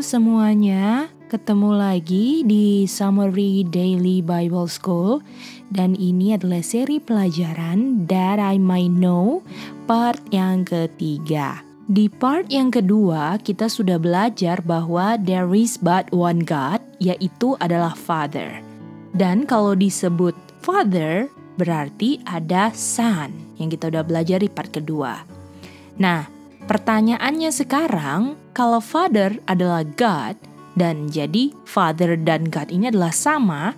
semuanya, ketemu lagi di Summary Daily Bible School. Dan ini adalah seri pelajaran That I Might Know, part yang ketiga. Di part yang kedua, kita sudah belajar bahwa there is but one God, yaitu adalah Father. Dan kalau disebut Father, berarti ada Son, yang kita udah belajar di part kedua. Nah, pertanyaannya sekarang, kalau Father adalah God, dan jadi Father dan God ini adalah sama,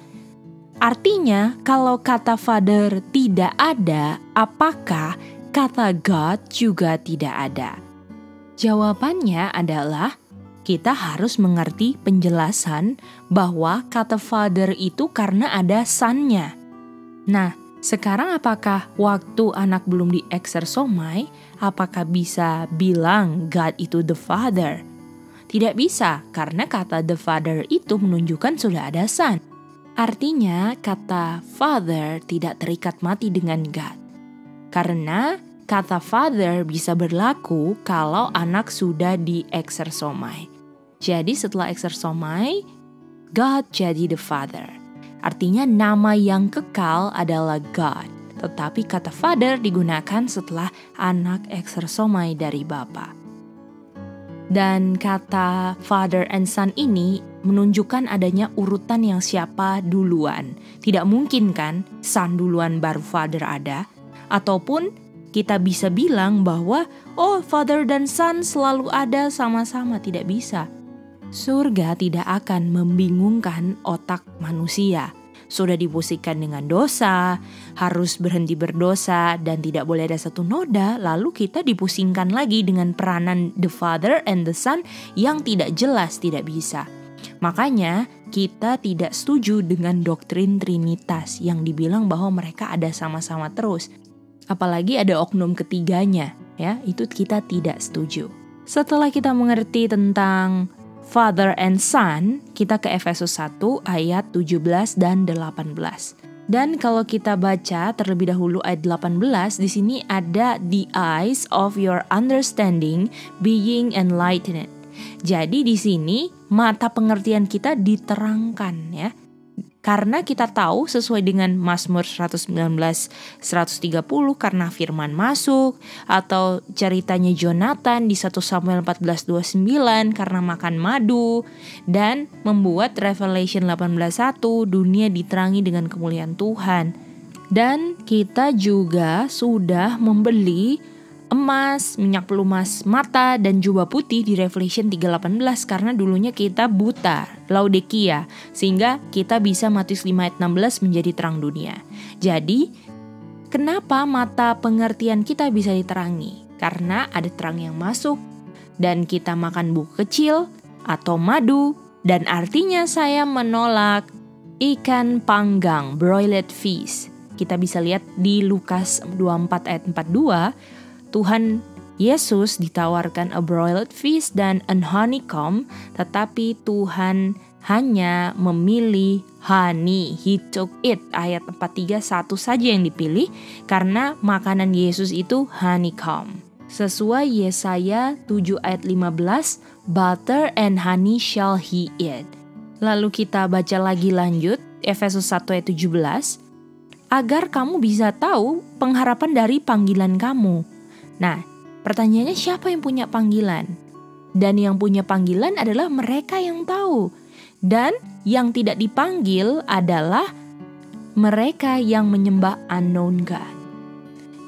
artinya kalau kata Father tidak ada, apakah kata God juga tidak ada? Jawabannya adalah kita harus mengerti penjelasan bahwa kata Father itu karena ada Son-nya. Nah, sekarang apakah waktu anak belum dieksersomai, apakah bisa bilang God itu the Father? Tidak bisa, karena kata the Father itu menunjukkan sudah ada Son. Artinya kata Father tidak terikat mati dengan God. Karena kata Father bisa berlaku kalau anak sudah dieksersomai. Jadi setelah eksersomai, God jadi the Father. Artinya nama yang kekal adalah God. Tetapi kata Father digunakan setelah anak eksersomai dari Bapa. Dan kata Father and Son ini menunjukkan adanya urutan yang siapa duluan. Tidak mungkin kan Son duluan baru Father ada. Ataupun kita bisa bilang bahwa Father dan Son selalu ada sama-sama. Tidak bisa. Surga tidak akan membingungkan otak manusia. Sudah dipusingkan dengan dosa, harus berhenti berdosa, dan tidak boleh ada satu noda. Lalu kita dipusingkan lagi dengan peranan the Father and the Son yang tidak jelas, tidak bisa. Makanya kita tidak setuju dengan doktrin Trinitas yang dibilang bahwa mereka ada sama-sama terus. Apalagi ada oknum ketiganya, ya, itu kita tidak setuju. Setelah kita mengerti tentang Father and Son, kita ke Efesus 1 ayat 17 dan 18. Dan kalau kita baca terlebih dahulu ayat 18, di sini ada the eyes of your understanding being enlightened. Jadi di sini mata pengertian kita diterangkan, ya. Karena kita tahu sesuai dengan Mazmur 119:130 karena firman masuk, atau ceritanya Jonathan di 1 Samuel 14:29 karena makan madu, dan membuat Revelation 18:1 dunia diterangi dengan kemuliaan Tuhan. Dan kita juga sudah membeli emas, minyak pelumas mata, dan jubah putih di Revelation 3:18 karena dulunya kita buta, Laodikia, sehingga kita bisa Matius 5 ayat 16 menjadi terang dunia. Jadi, kenapa mata pengertian kita bisa diterangi? Karena ada terang yang masuk, dan kita makan buku kecil atau madu, dan artinya saya menolak ikan panggang, broiled fish. Kita bisa lihat di Lukas 24 ayat 42, Tuhan Yesus ditawarkan a broiled fish dan a honeycomb, tetapi Tuhan hanya memilih honey. He took it. Ayat 43 satu saja yang dipilih karena makanan Yesus itu honeycomb. Sesuai Yesaya 7 ayat 15, butter and honey shall he eat. Lalu kita baca lagi lanjut Efesus 1 ayat 17, agar kamu bisa tahu pengharapan dari panggilan kamu. Nah, pertanyaannya siapa yang punya panggilan? Dan yang punya panggilan adalah mereka yang tahu. Dan yang tidak dipanggil adalah mereka yang menyembah unknown God.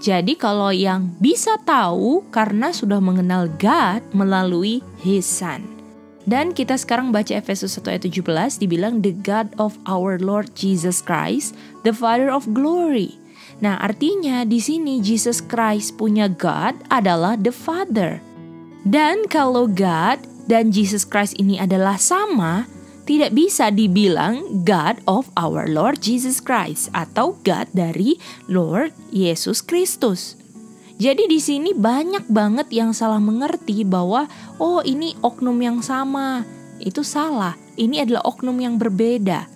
Jadi kalau yang bisa tahu karena sudah mengenal God melalui His Son. Dan kita sekarang baca Efesus 1 ayat 17 dibilang the God of our Lord Jesus Christ, the Father of glory. Nah, artinya di sini Jesus Christ punya God adalah the Father. Dan kalau God dan Jesus Christ ini adalah sama, tidak bisa dibilang God of our Lord Jesus Christ atau God dari Lord Yesus Kristus. Jadi di sini banyak banget yang salah mengerti bahwa ini oknum yang sama. Itu salah. Ini adalah oknum yang berbeda.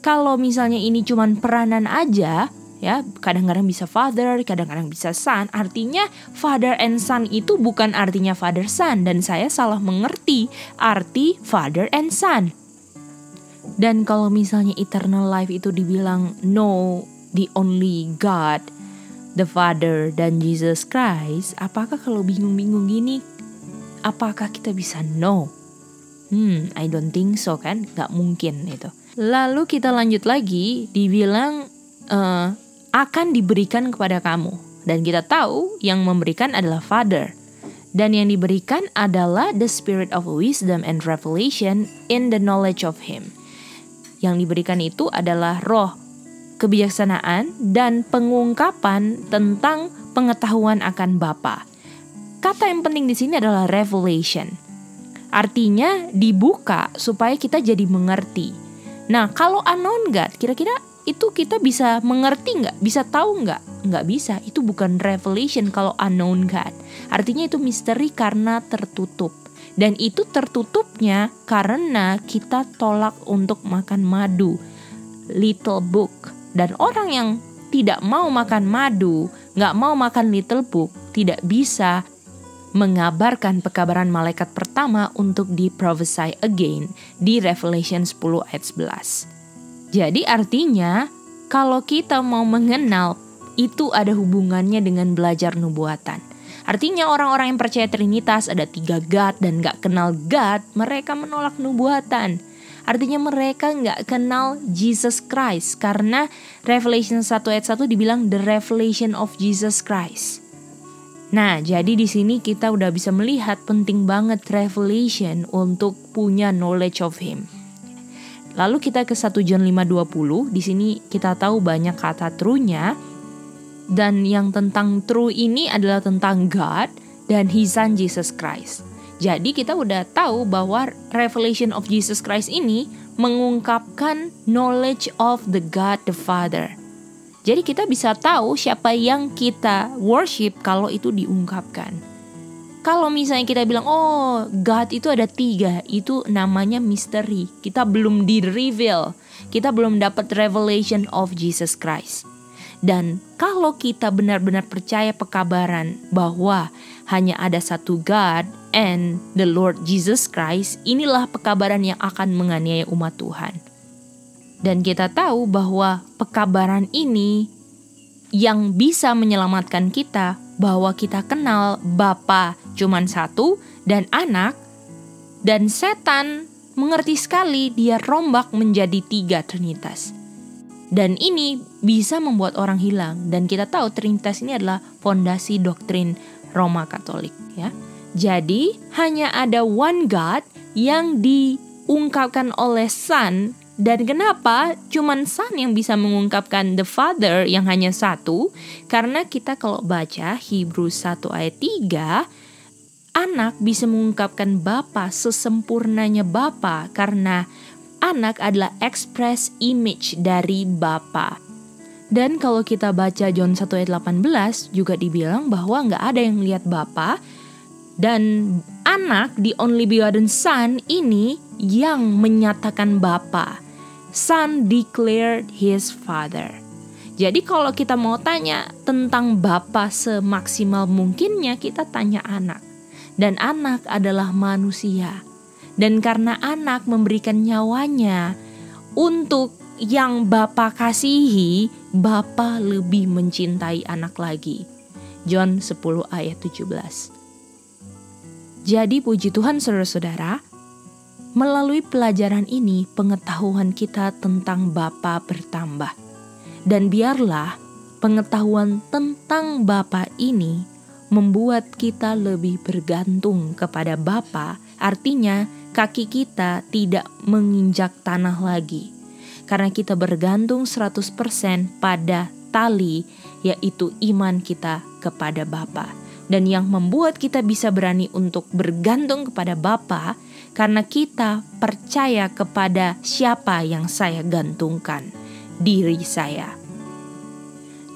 Kalau misalnya ini cuman peranan aja, Ya, kadang-kadang bisa father, kadang-kadang bisa son. Artinya father and son itu bukan artinya father son, dan saya salah mengerti arti father and son. Dan kalau misalnya eternal life itu dibilang no, the only God, the Father dan Jesus Christ, apakah kalau bingung-bingung gini, apakah kita bisa no? I don't think so kan, gak mungkin itu. Lalu kita lanjut lagi, dibilang akan diberikan kepada kamu. Dan kita tahu yang memberikan adalah Father. Dan yang diberikan adalah the spirit of wisdom and revelation in the knowledge of Him. Yang diberikan itu adalah roh kebijaksanaan dan pengungkapan tentang pengetahuan akan Bapa. Kata yang penting di sini adalah revelation. Artinya dibuka supaya kita jadi mengerti. Nah, kalau unknown God, kira-kira itu kita bisa mengerti nggak? Bisa tahu nggak? Nggak bisa. Itu bukan revelation kalau unknown God. Artinya itu misteri karena tertutup. Dan itu tertutupnya karena kita tolak untuk makan madu, little book. Dan orang yang tidak mau makan madu, nggak mau makan little book, tidak bisa mengabarkan pekabaran malaikat pertama untuk di-prophesy again di Revelation 10 ayat 11. Jadi artinya kalau kita mau mengenal, itu ada hubungannya dengan belajar nubuatan. Artinya orang-orang yang percaya Trinitas, ada 3 God dan gak kenal God, mereka menolak nubuatan. Artinya mereka gak kenal Jesus Christ. Karena Revelation 1 ayat 1 dibilang the revelation of Jesus Christ. Nah, jadi di sini kita udah bisa melihat penting banget revelation untuk punya knowledge of Him. Lalu kita ke 1 John 5:20. Di sini kita tahu banyak kata true-nya. Dan yang tentang true ini adalah tentang God dan His Son Jesus Christ. Jadi kita udah tahu bahwa revelation of Jesus Christ ini mengungkapkan knowledge of the God the Father. Jadi kita bisa tahu siapa yang kita worship kalau itu diungkapkan. Kalau misalnya kita bilang, oh God itu ada 3, itu namanya misteri. Kita belum di-reveal, kita belum dapat revelation of Jesus Christ. Dan kalau kita benar-benar percaya pekabaran bahwa hanya ada satu God and the Lord Jesus Christ, inilah pekabaran yang akan menganiaya umat Tuhan. Dan kita tahu bahwa pekabaran ini yang bisa menyelamatkan kita, bahwa kita kenal Bapa cuman satu dan anak, dan setan mengerti sekali, dia rombak menjadi 3 Trinitas. Dan ini bisa membuat orang hilang. Dan kita tahu Trinitas ini adalah fondasi doktrin Roma Katolik, ya. Jadi hanya ada one God yang diungkapkan oleh Son. Dan kenapa cuman Son yang bisa mengungkapkan the Father yang hanya satu? Karena kita kalau baca Hebrews 1 ayat 3, anak bisa mengungkapkan Bapa sesempurnanya Bapa karena anak adalah express image dari Bapa. Dan kalau kita baca John 1 ayat 18 juga dibilang bahwa gak ada yang lihat Bapa. Dan anak, the only begotten Son ini yang menyatakan Bapa. Son declared his Father. Jadi kalau kita mau tanya tentang Bapa semaksimal mungkinnya, kita tanya anak. Dan anak adalah manusia. Dan karena anak memberikan nyawanya untuk yang Bapa kasihi, Bapa lebih mencintai anak lagi. John 10 ayat 17. Jadi puji Tuhan saudara-saudara, melalui pelajaran ini pengetahuan kita tentang Bapa bertambah. Dan biarlah pengetahuan tentang Bapa ini membuat kita lebih bergantung kepada Bapa. Artinya kaki kita tidak menginjak tanah lagi. Karena kita bergantung 100% pada tali, yaitu iman kita kepada Bapa. Dan yang membuat kita bisa berani untuk bergantung kepada Bapa, karena kita percaya kepada siapa yang saya gantungkan, diri saya.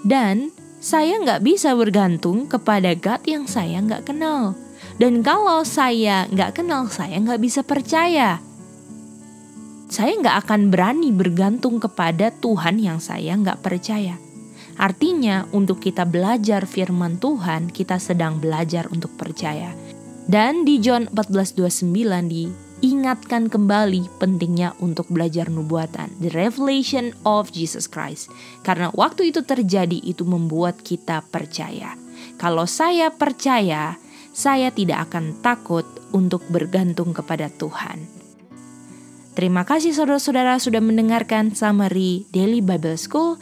Dan saya gak bisa bergantung kepada God yang saya gak kenal. Dan kalau saya gak kenal, saya gak bisa percaya. Saya gak akan berani bergantung kepada Tuhan yang saya gak percaya. Artinya untuk kita belajar firman Tuhan, kita sedang belajar untuk percaya. Dan di John 14:29 diingatkan kembali pentingnya untuk belajar nubuatan, the revelation of Jesus Christ. Karena waktu itu terjadi, itu membuat kita percaya. Kalau saya percaya, saya tidak akan takut untuk bergantung kepada Tuhan. Terima kasih saudara-saudara sudah mendengarkan Summary Daily Bible School.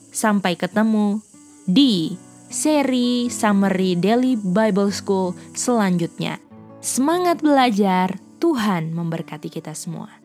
Sampai ketemu di seri Summary Daily Bible School selanjutnya. Semangat belajar, Tuhan memberkati kita semua.